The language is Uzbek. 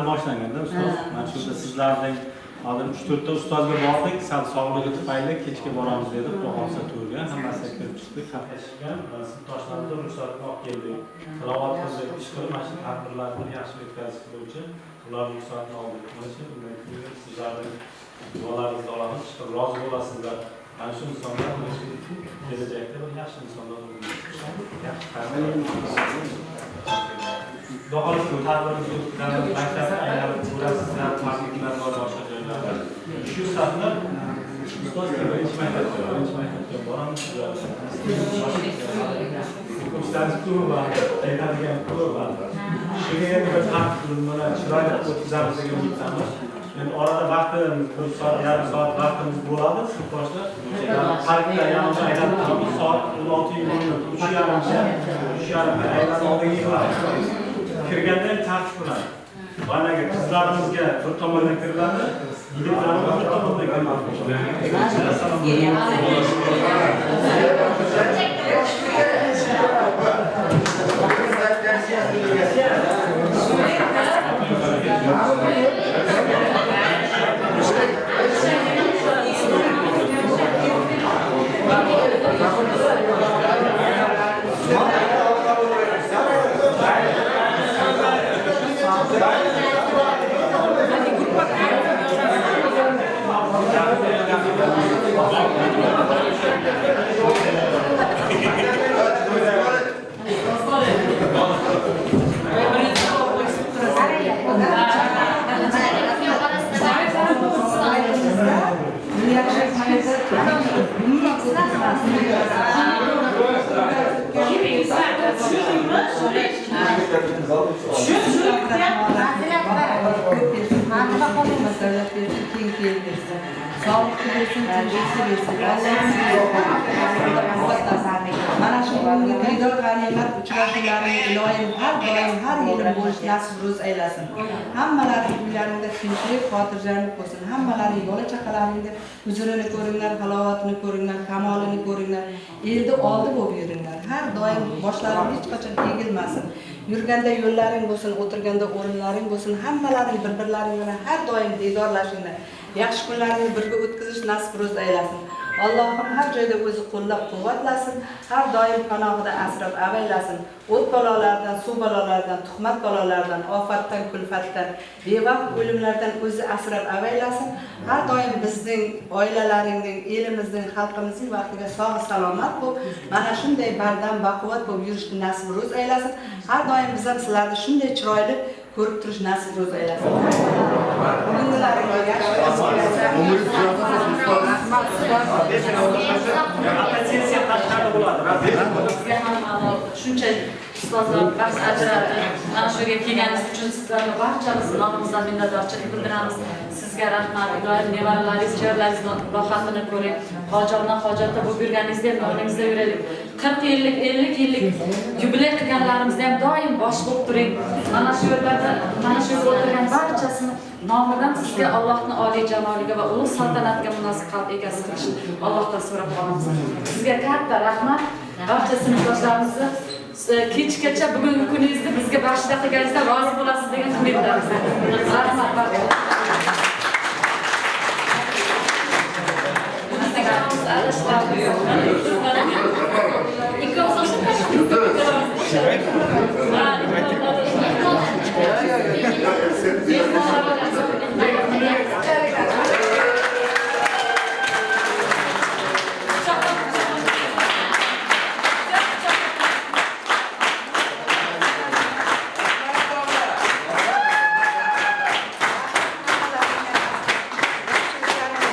boshlanganda ustoz mana shu yerda sizlarning hozir 3-4 ta ustozga bordik, sal sog'lig'i tufayli kechga boramiz dedik, xudo xolsa to'rga hammasiga kirib chiqdik, xatlashgan, sinfdoshlarimizni ruxsatini olib keldik. Tilovat qildik, ish qilib mana shu tadbirlarni yaxshi o'tkazib turuvchi ularning ruxsatini oldik. Mana shu sizlarning duolaringizni olamiz, rozi bo'lasizlar. Mana shu insonlar kelajakda bir yaxshi insonlar bo'ladi. Yaxshi Xudo xolasa bu tadbirimizni o'tkazamiz, maktabni aylanib ko'rasizlar, marketlar bor, boshqa joylarda. Shu safni ustoz birinchi maktabga boramiz. O'quvchilarimiz ko'p va aytadigan ko'p va shuga yana bir tadbirlar chiroyli o'tkazamiz degan umiddamiz. Endi orada vaqtimiz 1 soat, yarim soat vaqtimiz bo'ladi. Sinfdoshlar parkda yanada aylanib 1 soat 16 minut, 3,5 aylanib oldiga yig'ilamiz. Kirganda tartib qiladi. Managa qizlarimizga bir tomondan kiriladi, yigitlarimiz bir tomondan mana shu diydor g'animat uchrashuvlarini iloyim har doim har yili bo'lish nasib ro'z aylasin. Hammalaring uylaringda tinchlik, xotirjamlik bo'lsin. Hammalaring bola chaqalaringda huzurini ko'ringlar, halovatini ko'ringlar, kamolini ko'ringlar. Elda oldi bo'lib yuringlar. Har doim boshlaring hech qachon egilmasin. Yurganda yo'llaring bo'lsin, o'tirganda o'rinlaring bo'lsin. Hammalaring bir-birlaring bilan har doim diydorlashinglar. Yaxshi kunlarni birga o'tkazish nasib ro'z aylasin. Allohim har joyda o'zi qo'llab-quvvatlasin, har doim panohida asrab avaylasin. O't balolardan, suv balolaridan, tuhmat balolaridan, ofatdan, kulfatdan, bevaqt o'limlardan o'zi asrab avaylasin. Har doim bizning oilalaringning, elimizning, xalqimizning vaqtiga sog' salomat bo'lib, mana shunday bardam, baquvvat bo'lib yurishni nasib ro'z aylasin. Har doim biz ham sizlarni shunday chiroyli ko'rib turish nasib ro'z aylasin. Shuncha ustozlar bahs ajratdi. Mana shu yerga kelganingiz uchun sizlarga barchamiz nomimizdan minnatdorchilik bildiramiz. Sizga rahmat. Iloyim nevaralaringiz, jigarlaringizni rohatini ko'ring. Hojiona hojatda bo'lib yurganingizda ham yoningizda yuraylik. 40 yillik, 50 yillik yubiley qilganlarimizda ham doim bosh bo'lib turing. Mana shu yerlarda, mana shu yerda o'tirgan barchasini nomidan sizga Allohning oliy jamoliga va ulug' saltanatga munosib qalb egasi qilishni Allohdan so'rab qolamiz. Sizga katta rahmat. Barcha sinfdoshlarimizni kechgacha bugungi kuningizni bizga baxshida qilganingizda rozi bo'lasiz degan umiddamiz. Rahmat barcha. İkimiz olsun kaç?